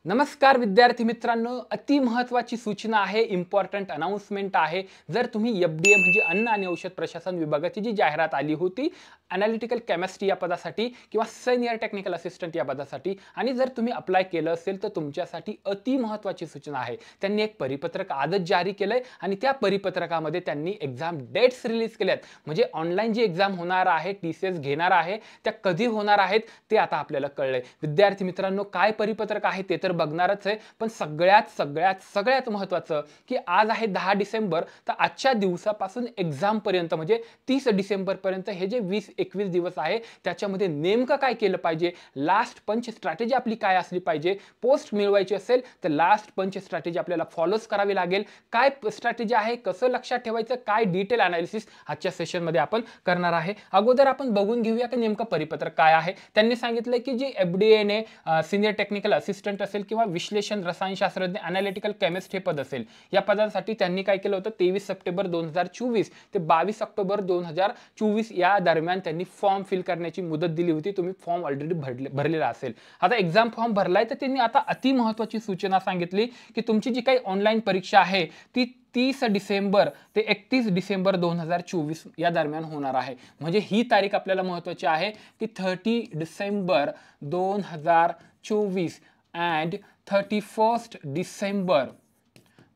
नमस्कार विद्यार्थी मित्रांनो, अति महत्त्वाची सूचना आहे, इम्पॉर्टंट अनाउन्समेंट आहे। जर तुम्ही एफडीए म्हणजे अन्न आणि औषध प्रशासन विभागाची जी जाहिरात आली होती एनालिटिकल केमिस्ट्री या पदासाठी किंवा सिनियर टेक्निकल असिस्टंट या पदासाठी, आणि जर तुम्ही अप्लाय केलं असेल तर तुमच्यासाठी अति महत्त्वाची सूचना आहे। त्यांनी एक परिपत्रक आजच जारी केलंय आणि त्या परिपत्रकामध्ये त्यांनी एक्झाम डेट्स रिलीज केल्यात। म्हणजे ऑनलाईन जी एक्झाम होणार आहे, टीसीएस घेणार आहे, त्या कधी होणार आहेत ते आता आपल्याला कळलंय। विद्यार्थी मित्रांनो, काय परिपत्रक आहे ते तर बघणारच आहे, पण सगळ्यात महत्त्वाचं की आज आहे 10 डिसेंबर, तर आजच्या दिवसापासून एक्झाम पर्यंत म्हणजे 30 डिसेंबर पर्यंत हे जे 20-21 दिवस आहे त्याच्यामध्ये नेमकं काय केलं पाहिजे, लास्ट पंच स्ट्रॅटेजी आपली काय असली पाहिजे, पोस्ट मिळवायची असेल तर लास्ट पंच स्ट्रॅटेजी आपल्याला फॉलोच करावी लागेल। काय स्ट्रॅटेजी आहे, कसं लक्षात ठेवायचं, काय डिटेल अनालिसिस आजच्या सेशन मध्ये आपण करणार आहे। अगोदर आपण बघून घेऊया की नेमकं परिपत्रक काय आहे। त्यांनी सांगितलं की जे एफडीए ने सिनियर टेक्निकल असिस्टंट असेल किंवा विश्लेषण रसायनशास्त्रज्ञ एनालिटिकल केमिस्ट हे पद असेल, या पदासाठी त्यांनी काय केलं होतं, 23 सप्टेंबर 2024 ते 22 ऑक्टोबर 2024 या दरम्यान त्यांनी फॉर्म फिल करण्याची मुदत दिली होती। तुम्ही फॉर्म ऑलरेडी भरलेला असेल, आता एक्झाम फॉर्म भरलाय, तर त्यांनी आता अति महत्त्वाची सूचना सांगितली की तुमची जी काही ऑनलाईन परीक्षा आहे ती 30 डिसेंबर ते 31 डिसेंबर 2024 या दरम्यान होणार आहे। म्हणजे ही तारीख आपल्याला महत्त्वाची आहे की 30 डिसेंबर 2024 and 31 डिसेंबर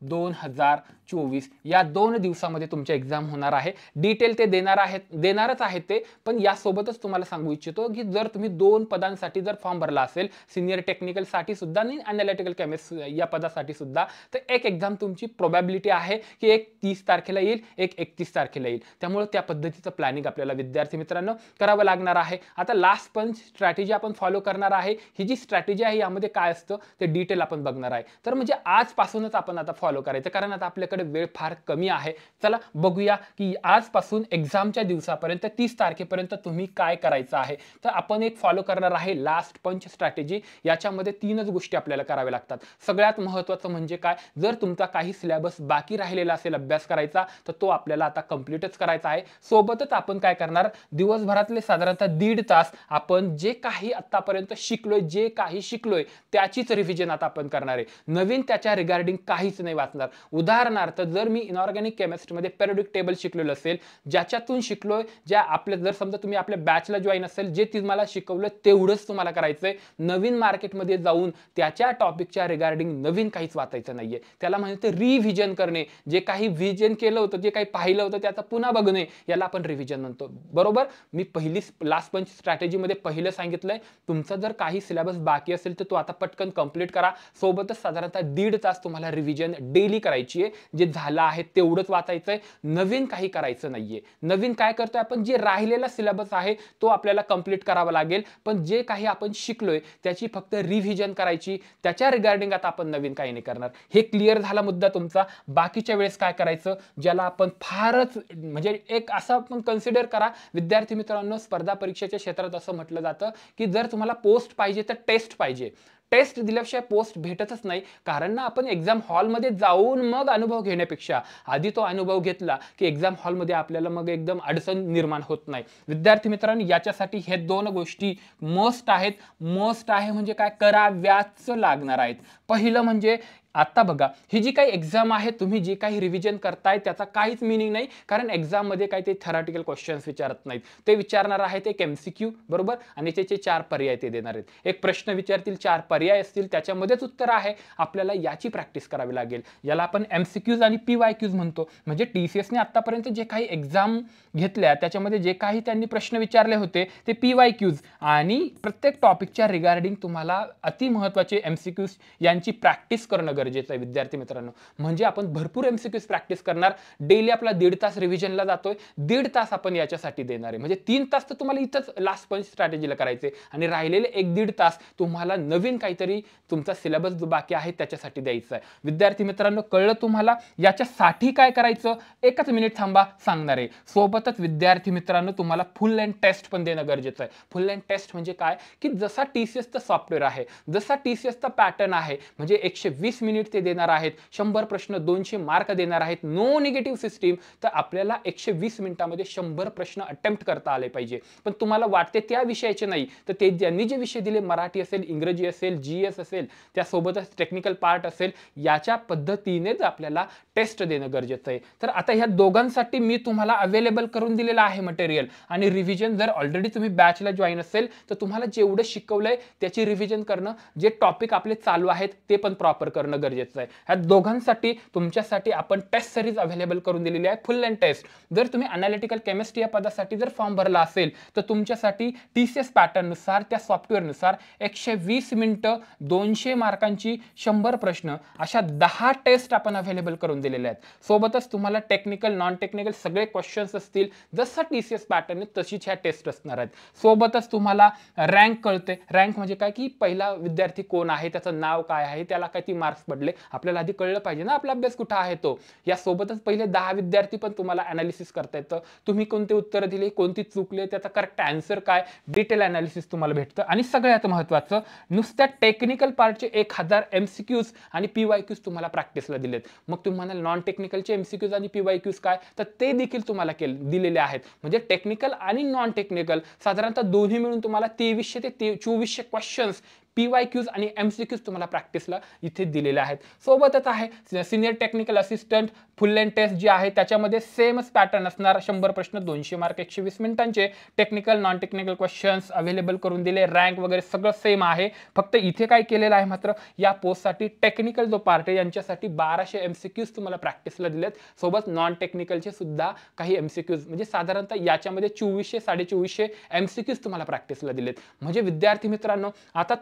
2024 या 2 दिवसामध्ये तुमच्या एक्झाम होणार आहे। डिटेल ते देणारच आहेत ते, पण यासोबतच तुम्हाला सांगू इच्छितो की जर तुम्ही 2 पदांसाठी जर फॉर्म भरला असेल, सिनियर टेक्निकल साठी सुद्धा आणि एनालिटिकल केमिस्ट या पदासाठी सुद्धा, तर एक एक्झाम तुमची प्रोबॅबिलिटी आहे की एक 30 तारखेला येईल, एक 31 तारखेला येईल। त्यामुळे त्या पद्धतीचं प्लॅनिंग आपल्याला विद्यार्थी मित्रांनो करावं लागणार आहे। आता लास्ट पंच स्ट्रॅटेजी आपण फॉलो करणार आहे। ही जी स्ट्रॅटेजी आहे यामध्ये काय असतं ते डिटेल आपण बघणार आहे। तर म्हणजे आजपासूनच आपण आता फॉलो करायचं, कारण आता आपल्याकडे वेळ फार कमी आहे। चला बघूया की आजपासून एक्झामच्या दिवसापर्यंत 30 तारखेपर्यंत तुम्ही काय करायचं आहे। तर आपण एक फॉलो करणार आहे लास्ट पंच स्ट्रॅटेजी। याच्यामध्ये 3च गोष्टी आपल्याला कराव्या लागतात। सगळ्यात महत्त्वाचं म्हणजे काय, जर तुमचा काही सिलेबस बाकी राहिलेला असेल अभ्यास करायचा, तर तो आपल्याला आता कंप्लीटच करायचा आहे। सोबतच आपण काय करणार, दिवसभरातले साधारणतः 1.5 तास आपण जे काही आतापर्यंत शिकलोय त्याचीच रिव्हिजन आता आपण करणार आहे। नवीन त्याच्या रिगार्डिंग काहीच नाही वाचणार। उदाहरणार्थ, जर मी इनऑर्गॅनिक केमिस्ट्रीमध्ये पेरियोडिक टेबल शिकलेलो असेल, ज्याच्यातून शिकलोय, ज्या आपल्या जर समजा तुम्ही आपल्या बॅचला जॉईन असेल, जे तुम्हाला शिकवलं तेवढंच तुम्हाला करायचंय। नवीन मार्केटमध्ये जाऊन त्याच्या टॉपिकच्या रिगार्डिंग नवीन काहीच वाचायचं नाहीये। त्याला म्हणते रिव्हिजन करणे। जे काही व्हिजन केलं होतं, जे काही पाहिलं होतं त्याचा पुन्हा बघणे, याला आपण रिव्हिजन म्हणतो, बरोबर। मी पहिली लास्ट पंच स्ट्रॅटेजीमध्ये पहिलं सांगितलंय, तुमचा जर काही सिलेबस बाकी असेल तर तो आता पटकन कंप्लीट करा। सोबतच साधारणतः 1.5 तास तुम्हाला रिव्हिजन डेली करायची आहे। जे झालं आहे तेवढंच वाचायचंय, नवीन काही करायचं नाहीये। नवीन काय करतोय आपण, जे राहिलेला सिलेबस आहे तो आपल्याला कंप्लीट करावा लागेल, पण जे काही आपण शिकलोय त्याची फक्त रिव्हिजन करायची, त्याच्या रिगार्डिंग आता आपण नवीन काही नाही करणार। हे क्लिअर झाला मुद्दा तुमचा। बाकीच्या वेळेस काय करायचं, ज्याला आपण फारच म्हणजे एक असं आपण कन्सिडर करा विद्यार्थी मित्रांनो, स्पर्धा परीक्षेच्या क्षेत्रात असं म्हटलं जातं की जर तुम्हाला पोस्ट पाहिजे तर टेस्ट पाहिजे। टेस्ट दिल्याशिवाय पोस्ट भेटतच नाही, कारण ना आपण एक्झाम हॉलमध्ये जाऊन मग अनुभव घेण्यापेक्षा आधी तो अनुभव घेतला की एक्झाम हॉलमध्ये आपल्याला मग एकदम अडचण निर्माण होत नाही। विद्यार्थी मित्रांनो, याच्यासाठी हे 2 गोष्टी मस्ट आहेत। मस्ट आहे म्हणजे काय, कराव्याच लागणार आहेत। पहिलं म्हणजे आता बघा, ही जी काही एक्झाम आहे, तुम्ही जे काही रिव्हिजन करताय त्याचा काहीच मीनिंग नाही, कारण एक्झाम मध्ये काही ते थेरॉटिकल क्वेश्चन्स विचारत नाहीत। ते विचारणार आहेत एक एमसीक्यू, बरोबर, आणि त्याचे 4 पर्याय ते देणार आहेत। एक प्रश्न विचारतील, 4 पर्याय असतील, त्याच्यामध्येच उत्तर आहे। आपल्याला याची प्रॅक्टिस करावी लागेल। याला आपण एमसीक्यूज आणि पीवायक्यूज म्हणतो। म्हणजे टीसीएस ने आतापर्यंत जे काही एक्झाम घेतल्या त्याच्यामध्ये जे काही त्यांनी प्रश्न विचारले होते ते पीवायक्यूज, आणि प्रत्येक टॉपिकच्या रिगार्डिंग तुम्हाला अति महत्त्वाचे एमसीक्यूज यांची प्रॅक्टिस करणं गरजेचं आहे विद्यार्थी मित्रांनो। म्हणजे आपण भरपूर एमसीक्यूज प्रॅक्टिस करणार। डेली आपला 1.5 तास रिव्हिजनला जातोय, 1.5 तास आपण याच्यासाठी देणार आहे। म्हणजे 3 तास तर तुम्हाला इथंच लास्ट पंच स्ट्रॅटेजीला करायचे, आणि राहिलेले 1-1.5 तास तुम्हाला नवीन काहीतरी तुमचा सिलेबस जो बाकी आहे त्याच्यासाठी द्यायचा आहे। विद्यार्थी मित्रांनो, कळलं तुम्हाला याच्यासाठी काय करायचं? 1च मिनिट थांबा, सांगणार आहे। सोबतच विद्यार्थी मित्रांनो, तुम्हाला फुल लेंथ टेस्ट पण देणं गरजेचं आहे। फुल लेंथ टेस्ट म्हणजे काय, की जसा टीसीएसचं सॉफ्टवेअर आहे, जसा टीसीएसचा पॅटर्न आहे, म्हणजे 120 मिनिट मिनिट ते देणार आहेत, 100 प्रश्न 200 मार्क देणार आहेत, नो निगेटिव्ह सिस्टीम, तर आपल्याला 120 मिनिटांमध्ये 100 प्रश्न अटेम्प्ट करता आले पाहिजे. पण तुम्हाला वाटते त्या विषयाचे नाही, तर ते ज्यांनी जे विषय दिले, मराठी असेल, इंग्रजी असेल, GS असेल, त्यासोबतच टेक्निकल पार्ट असेल, याच्या पद्धतीनेच आपल्याला टेस्ट देणं गरजेचं आहे. तर आता ह्या दोघांसाठी मी तुम्हाला अवेलेबल करून दिलेलं आहे मटेरियल. आणि रिव्हिजन जर ऑलरेडी तुम्ही बॅचला जॉईन असेल तर तुम्हाला जेवढं शिकवलंय त्याची रिव्हिजन करणं, जे टॉपिक आपले चालू आहेत ते पण प्रॉपर करणं गरजेचं आहे. ह्या दोघांसाठी तुमच्यासाठी आपण टेस्ट सिरीज अवेलेबल करून दिलेली आहे, फुल लेंथ टेस्ट. जर तुम्ही अनालिटिकल केमिस्ट्री या पदासाठी जर फॉर्म भरला असेल तर तुमच्यासाठी TCS पॅटर्न नुसार, त्या सॉफ्टवेअरनुसार 120 मिनिटं 200 मार्कांची 100 प्रश्न अशा 10 टेस्ट आपण अवेलेबल करून दिलेल्या आहेत. सोबतच तुम्हाला टेक्निकल नॉन टेक्निकल सगळे क्वेश्चन्स असतील, जसं TCS पॅटर्न आहे तशीच ह्या टेस्ट असणार आहेत. सोबतच तुम्हाला रँक कळते. रँक म्हणजे काय की पहिला विद्यार्थी कोण आहे, त्याचं नाव काय आहे, त्याला किती मार्क्स पडले, आपल्याला आधी कळलं पाहिजे ना आपला अभ्यास कुठं आहे तो. यासोबतच पहिले 10 विद्यार्थी पण तुम्हाला अनालिसिस करता येतं, तुम्ही कोणते उत्तर दिले, कोणती चुकले, त्याचा करेक्ट आन्सर काय, डिटेल अनालिसिस तुम्हाला भेटतं. आणि सगळ्यात महत्त्वाचं, नुसत्या टेक्निकल पार्टचे 1000 MCQs आणि PYQs तुम्हाला प्रॅक्टिसला दिलेत. मग तुम्ही म्हणाल नॉन टेक्निकलचे MCQs आणि PYQs काय, तर ते देखील तुम्हाला दिलेले आहेत. म्हणजे टेक्निकल आणि नॉन टेक्निकल साधारणतः दोन्ही मिळून तुम्हाला 2300 ते 2400 क्वेश्चन्स, PYQs आणि MCQs तुम्हाला प्रॅक्टिसला इथे दिलेले आहेत. सोबतच आहे senior technical assistant full length test जी आहे, त्याच्यामध्ये सेमच पॅटर्न असणार, 100 प्रश्न 200 मार्क 120 मिनिटांचे, technical non technical questions available करून दिले, रँक वगैरे सगळं सेम आहे. फक्त इथे काय केलेलं आहे, मात्र या पोस्टसाठी टेक्निकल जो पार्ट आहे यांच्यासाठी 1200 MCQs तुम्हाला प्रॅक्टिसला दिलेत. सोबत नॉन टेक्निकलचे सुद्धा काही MCQs, म्हणजे साधारणतः याच्यामध्ये 2400-2450 MCQs तुम्हाला प्रॅक्टिसला दिलेत. म्हणजे विद्यार्थी मित्रांनो, आता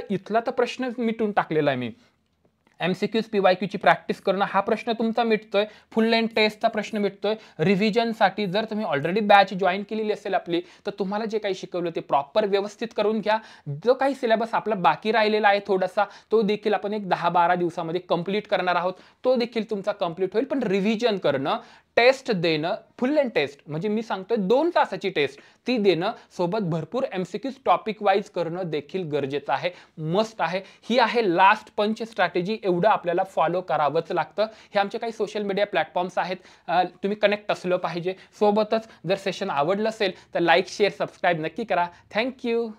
इथला तर प्रश्न मिटून टाकलेला आहे मी. MCQs PYQची प्रॅक्टिस करणं हा प्रश्न तुमचा मिटतोय, फुल लेंथ टेस्टचा प्रश्न मिटतोय. रिव्हिजनसाठी जर तुम्ही ऑलरेडी बॅच जॉईन केलेली असेल आपली, तर तुम्हाला जे काही शिकवलं ते प्रॉपर व्यवस्थित करून घ्या. जो काही सिलेबस आपला बाकी राहिलेला आहे थोडासा, तो देखील आपण एक 10-12 दिवसामध्ये कंप्लीट करणार आहोत. तो देखील तुमचा कंप्लीट होईल. पण रिव्हिजन करणं, टेस्ट देणं, फुल लेंथ टेस्ट म्हणजे मी सांगतोय 2 तासाची टेस्ट ती देणं, सोबत भरपूर MCQs टॉपिक वाईज करणं देखील गरजेचं आहे, मस्ट आहे. ही आहे लास्ट पंच स्ट्रॅटेजी. एवढं आपल्याला फॉलो करावंच लागतं. हे आमचे काही सोशल मीडिया प्लॅटफॉर्म्स आहेत, तुम्ही कनेक्ट असलं पाहिजे. सोबतच जर सेशन आवडलं असेल तर लाईक, शेअर, सबस्क्राईब नक्की करा. थँक्यू.